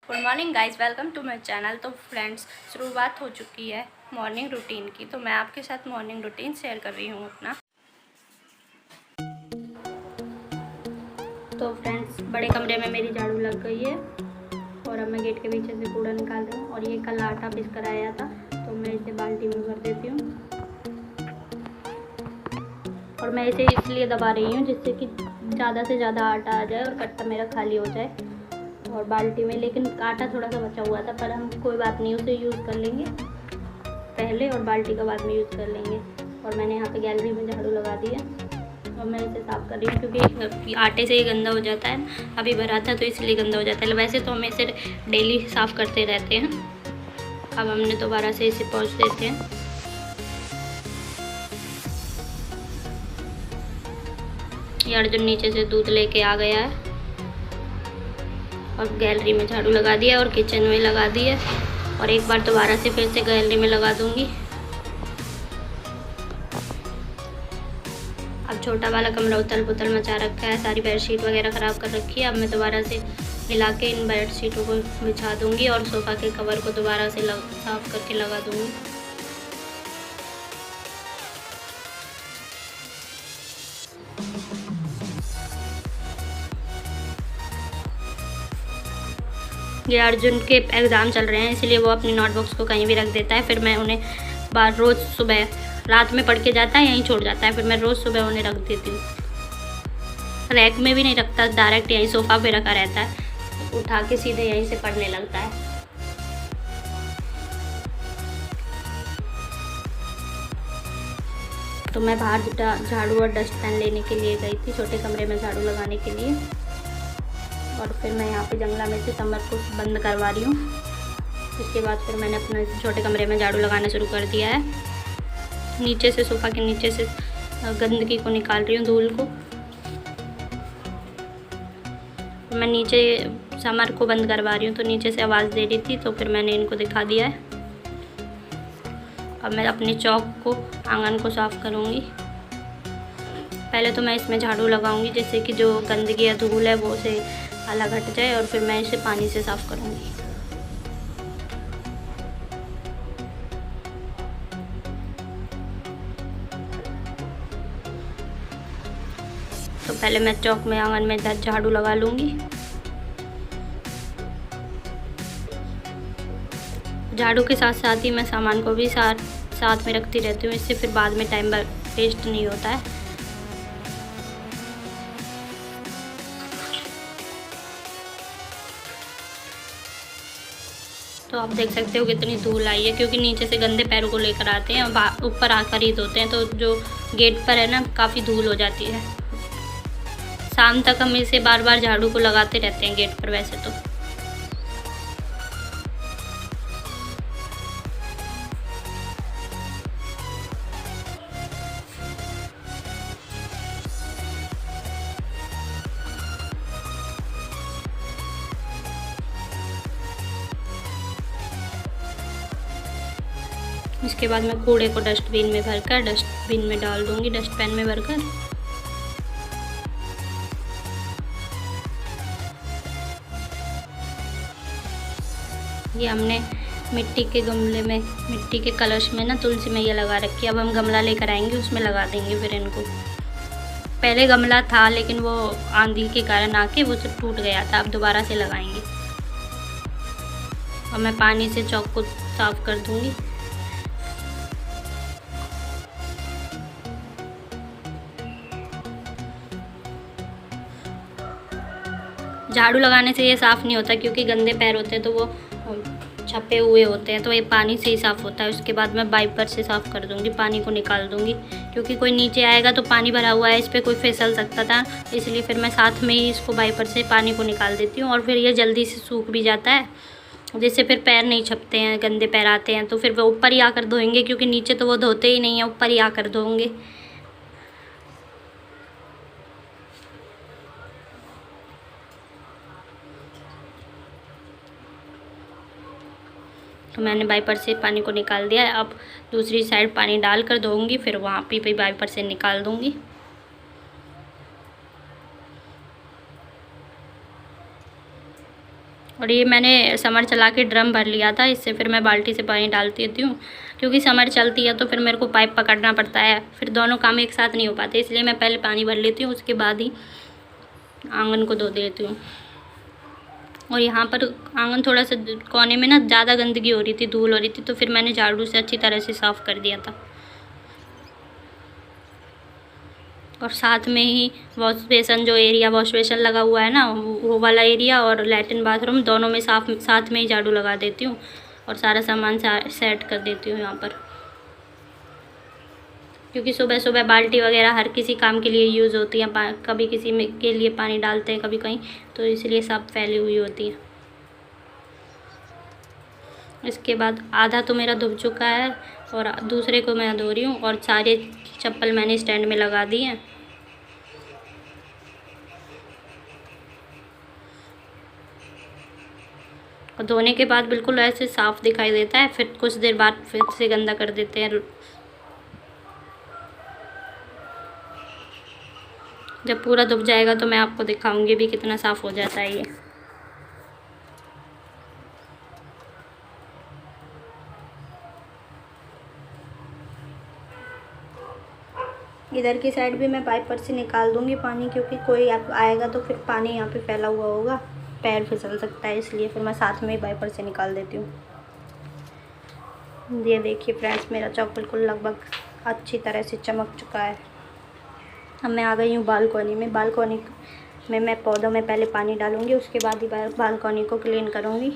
Good morning guys, welcome to my channel. तो friends, शुरुआत हो चुकी है मॉर्निंग रूटीन की। तो मैं आपके साथ मॉर्निंग रूटीन शेयर कर रही हूँ अपना। तो फ्रेंड्स, बड़े कमरे में मेरी झाड़ू लग गई है और अब मैं गेट के पीछे से कूड़ा निकाल रही हूँ। और ये कल आटा पीस कर आया था तो मैं इसे बाल्टी में भर देती हूँ। और मैं इसे इसलिए दबा रही हूँ जिससे कि ज़्यादा से ज़्यादा आटा आ जाए और कट्टा मेरा खाली हो जाए और बाल्टी में। लेकिन आटा थोड़ा सा बचा हुआ था, पर हम कोई बात नहीं, उसे यूज़ कर लेंगे पहले और बाल्टी का बाद में यूज़ कर लेंगे। और मैंने यहाँ पे गैलरी में झाड़ू लगा दी है और मैं इसे साफ़ कर रही हूँ क्योंकि आटे से ही गंदा हो जाता है। अभी भरा था तो इसलिए गंदा हो जाता है। वैसे तो हम इसे डेली साफ़ करते रहते हैं। अब हमने दोबारा से इसे पोंछ देते हैं। ये अर्जुन नीचे से दूध लेके आ गया है और गैलरी में झाड़ू लगा दिया और किचन में लगा दी है। और एक बार दोबारा से फिर से गैलरी में लगा दूंगी। अब छोटा वाला कमरा उथल पुथल मचा रखा है, सारी बेडशीट वगैरह ख़राब कर रखी है। अब मैं दोबारा से हिला के इन बेडशीटों को बिछा दूंगी और सोफ़ा के कवर को दोबारा से साफ़ करके लगा दूंगी। ये अर्जुन के एग्ज़ाम चल रहे हैं इसलिए वो अपनी नोटबुक्स को कहीं भी रख देता है। फिर मैं उन्हें रोज़ सुबह, रात में पढ़ के जाता है, यहीं छोड़ जाता है। फिर मैं रोज़ सुबह उन्हें रख देती हूँ। रैक में भी नहीं रखता, डायरेक्ट यहीं सोफ़ा पे रखा रहता है। उठा के सीधे यहीं से पढ़ने लगता है। तो मैं बाहर झाड़ू और डस्टबिन लेने के लिए गई थी, छोटे कमरे में झाड़ू लगाने के लिए। और फिर मैं यहाँ पे जंगला में से समर को बंद करवा रही हूँ। इसके बाद फिर मैंने अपने छोटे कमरे में झाड़ू लगाना शुरू कर दिया है। नीचे से, सोफ़ा के नीचे से गंदगी को निकाल रही हूँ, धूल को। मैं नीचे समर को बंद करवा रही हूँ तो नीचे से आवाज़ दे रही थी, तो फिर मैंने इनको दिखा दिया है। अब मैं अपने चौक को, आंगन को साफ़ करूँगी। पहले तो मैं इसमें झाड़ू लगाऊंगी जिससे कि जो गंदगी या धूल है वो से अलग हट जाए और फिर मैं इसे पानी से साफ़ करूँगी। तो पहले मैं चौक में, आंगन में झाड़ू लगा लूँगी। झाड़ू के साथ साथ ही मैं सामान को भी साथ में रखती रहती हूँ। इससे फिर बाद में टाइम वेस्ट नहीं होता है। तो आप देख सकते हो कितनी धूल आई है, क्योंकि नीचे से गंदे पैरों को लेकर आते हैं और ऊपर आकर ही धोते हैं। तो जो गेट पर है ना, काफ़ी धूल हो जाती है। शाम तक हम इसे बार बार झाड़ू को लगाते रहते हैं गेट पर वैसे तो। इसके बाद मैं कूड़े को डस्टबिन में भरकर डस्टबिन में डाल दूंगी, डस्टबिन में भरकर। ये हमने मिट्टी के गमले में, मिट्टी के कलश में ना तुलसी मैया लगा रखी है। अब हम गमला लेकर आएंगे, उसमें लगा देंगे फिर इनको। पहले गमला था लेकिन वो आंधी के कारण आके वो टूट गया था। अब दोबारा से लगाएंगे। और मैं पानी से चौक को साफ कर दूंगी। झाड़ू लगाने से ये साफ़ नहीं होता क्योंकि गंदे पैर होते हैं तो वो छपे हुए होते हैं, तो ये पानी से ही साफ़ होता है। उसके बाद मैं वाइपर से साफ़ कर दूंगी, पानी को निकाल दूंगी। क्योंकि कोई नीचे आएगा तो पानी भरा हुआ है, इस पर कोई फिसल सकता था, इसलिए फिर मैं साथ में ही इसको वाइपर से पानी को निकाल देती हूँ। और फिर ये जल्दी से सूख भी जाता है, जिससे फिर पैर नहीं छपते हैं, गंदे पैर आते हैं तो फिर वो ऊपर ही आकर धोएंगे, क्योंकि नीचे तो वो धोते ही नहीं है, ऊपर ही आकर धोएंगे। तो मैंने वाइपर से पानी को निकाल दिया है। अब दूसरी साइड पानी डालकर धोऊंगी, फिर वहाँ पे भी वाइपर से निकाल दूंगी। और और ये मैंने समर चला के ड्रम भर लिया था, इससे फिर मैं बाल्टी से पानी डालती देती हूँ, क्योंकि समर चलती है तो फिर मेरे को पाइप पकड़ना पड़ता है, फिर दोनों काम एक साथ नहीं हो पाते, इसलिए मैं पहले पानी भर लेती हूँ, उसके बाद ही आंगन को धो देती हूँ। और यहाँ पर आंगन थोड़ा सा कोने में ना ज़्यादा गंदगी हो रही थी, धूल हो रही थी, तो फिर मैंने झाड़ू से अच्छी तरह से साफ़ कर दिया था। और साथ में ही वॉश बेसन, जो एरिया वॉश बेसन लगा हुआ है ना, वो वाला एरिया और लैट्रिन बाथरूम दोनों में साथ में ही झाड़ू लगा देती हूँ और सारा सामान सेट कर देती हूँ यहाँ पर, क्योंकि सुबह सुबह बाल्टी वगैरह हर किसी काम के लिए यूज़ होती है, कभी किसी में के लिए पानी डालते हैं, कभी कहीं, तो इसलिए सब फैली हुई होती है। इसके बाद आधा तो मेरा धुल चुका है और दूसरे को मैं धो रही हूँ, और सारे चप्पल मैंने स्टैंड में लगा दिए हैं। और धोने के बाद बिल्कुल ऐसे साफ़ दिखाई देता है, फिर कुछ देर बाद फिर से गंदा कर देते हैं। जब पूरा धुल जाएगा तो मैं आपको दिखाऊंगी भी कितना साफ़ हो जाता है ये। इधर की साइड भी मैं पाइपर से निकाल दूंगी पानी, क्योंकि कोई आएगा तो फिर पानी यहाँ पे फैला हुआ होगा, पैर फिसल सकता है, इसलिए फिर मैं साथ में ही पाइपर से निकाल देती हूँ। ये देखिए फ्रेंड्स, मेरा चौक बिल्कुल लगभग अच्छी तरह से चमक चुका है। अब मैं आ गई हूँ बालकोनी में। बालकोनी में मैं पौधों में पहले पानी डालूँगी, उसके बाद ही बालकोनी को क्लीन करूँगी।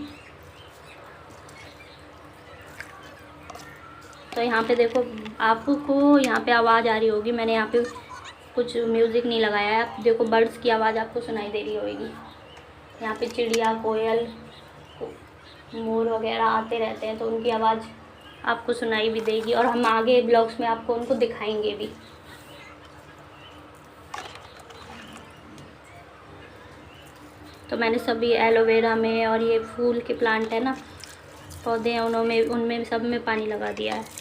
तो यहाँ पे देखो, आपको यहाँ पे आवाज़ आ रही होगी, मैंने यहाँ पे कुछ म्यूज़िक नहीं लगाया है। आप देखो, बर्ड्स की आवाज़ आपको सुनाई दे रही होगी। यहाँ पे चिड़िया, कोयल, मोर वगैरह आते रहते हैं, तो उनकी आवाज़ आपको सुनाई भी देगी, और हम आगे ब्लॉग्स में आपको उनको दिखाएंगे भी। तो मैंने सभी एलोवेरा में और ये फूल के प्लांट है ना, पौधे हैं, उनमें सब में पानी लगा दिया है।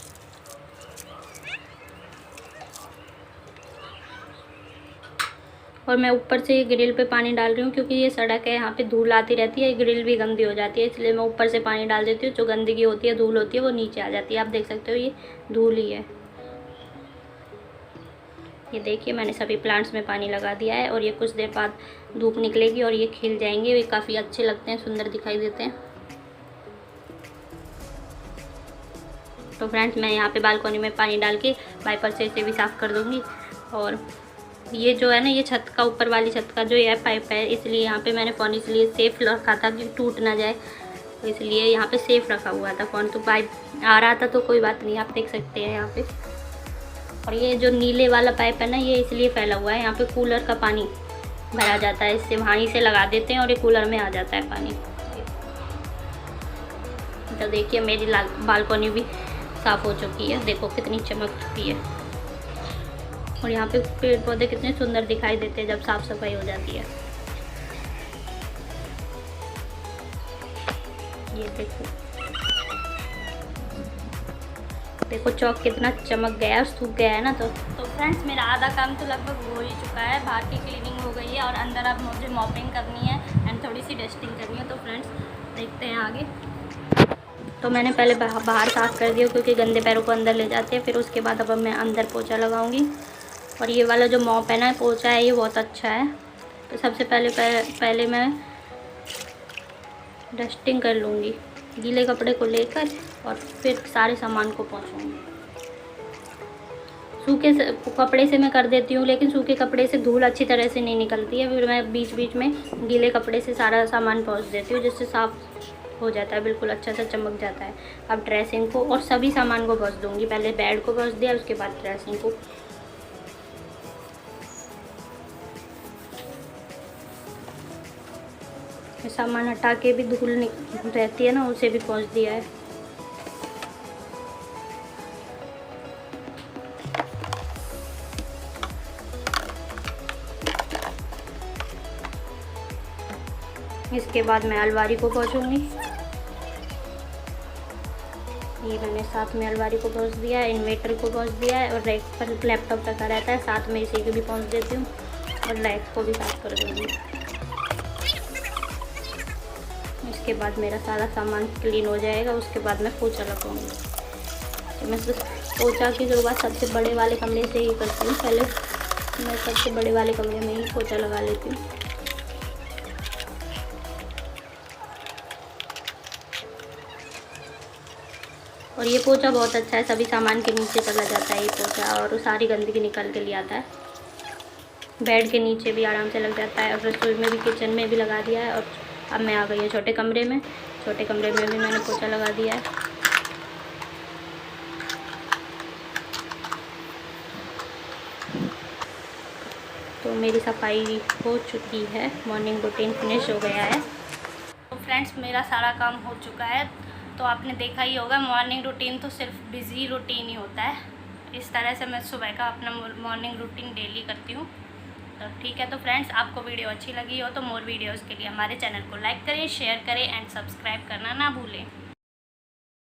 और मैं ऊपर से ग्रिल पे पानी डाल रही हूँ, क्योंकि ये सड़क है, यहाँ पे धूल आती रहती है, ग्रिल भी गंदी हो जाती है, इसलिए मैं ऊपर से पानी डाल देती हूँ। जो गंदगी होती है, धूल होती है, वो नीचे आ जाती है। आप देख सकते हो ये धूल ही है। ये देखिए, मैंने सभी प्लांट्स में पानी लगा दिया है, और ये कुछ देर बाद धूप निकलेगी और ये खिल जाएंगे। ये काफ़ी अच्छे लगते हैं, सुंदर दिखाई देते हैं। तो फ्रेंड्स, मैं यहाँ पे बालकोनी में पानी डाल के वाइपर से इसे भी साफ़ कर दूँगी। और ये जो है ना, ये छत का, ऊपर वाली छत का जो ये पाइप है, इसलिए यहाँ पे मैंने फ़ोन इसलिए सेफ़ रखा था कि टूट ना जाए, तो इसलिए यहाँ पे सेफ़ रखा हुआ था फ़ोन। तो पाइप आ रहा था तो कोई बात नहीं, आप देख सकते हैं यहाँ पे। और ये जो नीले वाला पाइप है ना, ये इसलिए फैला हुआ है, यहाँ पे कूलर का पानी भरा जाता है, इससे वहीं से लगा देते हैं और ये कूलर में आ जाता है पानी। तो देखिए, मेरी बालकोनी भी साफ़ हो चुकी है, देखो कितनी चमक चुकी है। और यहाँ पे पेड़ पौधे कितने सुंदर दिखाई देते हैं जब साफ़ सफाई हो जाती है। ये देखो चौक कितना चमक गया और सूख गया है ना। तो फ्रेंड्स, मेरा आधा काम तो लगभग हो ही चुका है। बाहर की क्लीनिंग हो गई है और अंदर अब मुझे मॉपिंग करनी है एंड थोड़ी सी डस्टिंग करनी है। तो फ्रेंड्स, देखते हैं आगे। तो मैंने पहले बाहर साफ़ कर दिया, क्योंकि गंदे पैरों को अंदर ले जाते हैं। फिर उसके बाद अब मैं अंदर पोछा लगाऊंगी। और ये वाला जो मॉप है ना, पोछा है, ये बहुत अच्छा है। तो सबसे पहले मैं डस्टिंग कर लूँगी गीले कपड़े को लेकर, और फिर सारे सामान को पोंछूँगी। सूखे कपड़े से मैं कर देती हूँ, लेकिन सूखे कपड़े से धूल अच्छी तरह से नहीं निकलती है। फिर मैं बीच बीच में गीले कपड़े से सारा सामान पोंछ देती हूँ, जिससे साफ़ हो जाता है, बिल्कुल अच्छा सा चमक जाता है। अब ड्रेसिंग को और सभी सामान को पोंछ दूँगी। पहले बेड को पोंछ दिया, उसके बाद ड्रेसिंग को। सामान हटा के भी धूल रहती है ना, उसे भी पोंछ दिया है। इसके बाद मैं अलमारी को पोंछूंगी। ये मैंने साथ में अलमारी को पोंछ दिया है, इन्वर्टर को पोंछ दिया है, और रैक पर लैपटॉप रखा रहता है, साथ में इसी को भी पोंछ देती हूँ और रैक को भी साफ कर दूँगी। इसके के बाद मेरा सारा सामान क्लीन हो जाएगा, उसके बाद मैं पोछा लगाऊंगी। तो मैं पोछा की शुरुआत सबसे बड़े वाले कमरे से ही करती हूँ। पहले मैं सबसे बड़े वाले कमरे में ही पोछा लगा लेती हूँ। और ये पोछा बहुत अच्छा है, सभी सामान के नीचे चला जाता है ये पोछा और सारी गंदगी निकल के ले आता है। बेड के नीचे भी आराम से लग जाता है और रसोई में भी, किचन में भी लगा दिया है। और अब मैं आ गई हूँ छोटे कमरे में। छोटे कमरे में भी मैंने पोछा लगा दिया है। तो मेरी सफाई हो चुकी है, मॉर्निंग रूटीन फिनिश हो गया है। तो फ्रेंड्स, मेरा सारा काम हो चुका है। तो आपने देखा ही होगा, मॉर्निंग रूटीन तो सिर्फ बिज़ी रूटीन ही होता है। इस तरह से मैं सुबह का अपना मॉर्निंग रूटीन डेली करती हूँ। तो ठीक है, तो फ्रेंड्स, आपको वीडियो अच्छी लगी हो तो मोर वीडियोज़ के लिए हमारे चैनल को लाइक करें, शेयर करें एंड सब्सक्राइब करना ना भूलें।